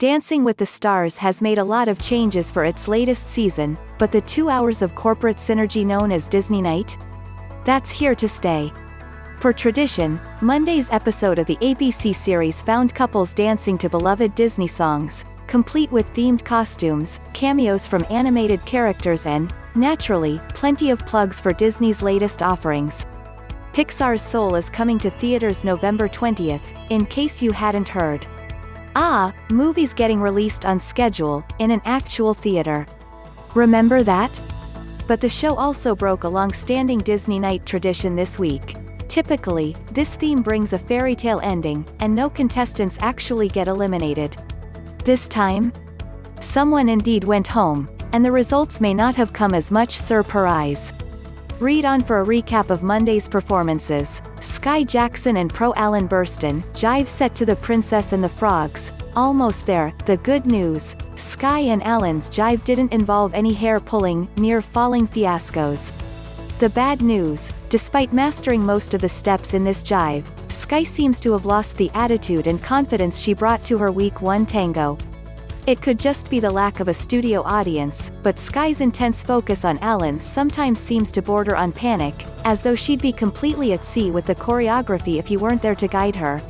Dancing with the Stars has made a lot of changes for its latest season, but the 2 hours of corporate synergy known as Disney Night? That's here to stay. Per tradition, Monday's episode of the ABC series found couples dancing to beloved Disney songs, complete with themed costumes, cameos from animated characters and, naturally, plenty of plugs for Disney's latest offerings. Pixar's Soul is coming to theaters November 20th, in case you hadn't heard. Movies getting released on schedule, in an actual theater. Remember that? But the show also broke a long-standing Disney Night tradition this week. Typically, this theme brings a fairy tale ending, and no contestants actually get eliminated. This time? Someone indeed went home, and the results may not have come as much sur-purr-ise. Read on for a recap of Monday's performances. Skai Jackson and pro Alan Bersten, Jive set to The Princess and the Frogs. Almost there. The good news: Skai and Alan's Jive didn't involve any hair-pulling, near-falling fiascoes. The bad news: despite mastering most of the steps in this Jive, Skai seems to have lost the attitude and confidence she brought to her week 1 tango. It could just be the lack of a studio audience, but Skai's intense focus on Alan sometimes seems to border on panic, as though she'd be completely at sea with the choreography if you weren't there to guide her.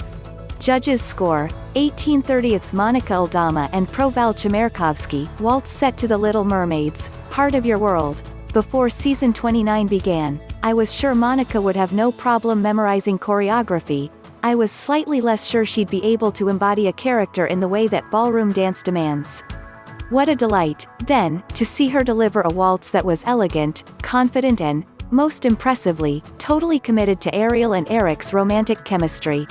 Judges score: 1830's Monica Aldama and pro Val Chmerkovskiy, Waltz set to the Little Mermaid's Part of Your World. Before season 29 began, I was sure Monica would have no problem memorizing choreography. I was slightly less sure she'd be able to embody a character in the way that ballroom dance demands. What a delight, then, to see her deliver a waltz that was elegant, confident and, most impressively, totally committed to Ariel and Eric's romantic chemistry.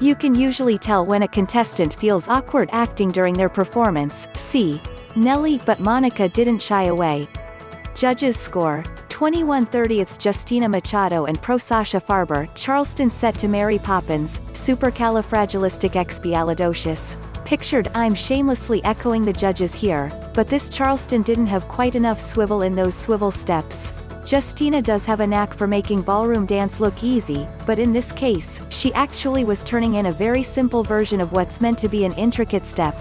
You can usually tell when a contestant feels awkward acting during their performance, see Nelly, but Monica didn't shy away. Judges score: 2130's Justina Machado and pro Sasha Farber, Charleston set to Mary Poppins, Supercalifragilisticexpialidocious. Pictured. I'm shamelessly echoing the judges here, but this Charleston didn't have quite enough swivel in those swivel steps. Justina does have a knack for making ballroom dance look easy, but in this case, she actually was turning in a very simple version of what's meant to be an intricate step.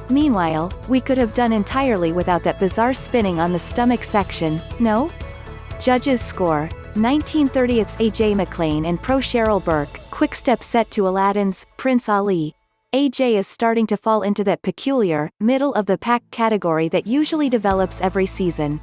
Meanwhile, we could have done entirely without that bizarre spinning on the stomach section, no? Judges score: 1930's McLean and pro Cheryl Burke, quick step set to Aladdin's Prince Ali. AJ is starting to fall into that peculiar, middle-of-the-pack category that usually develops every season.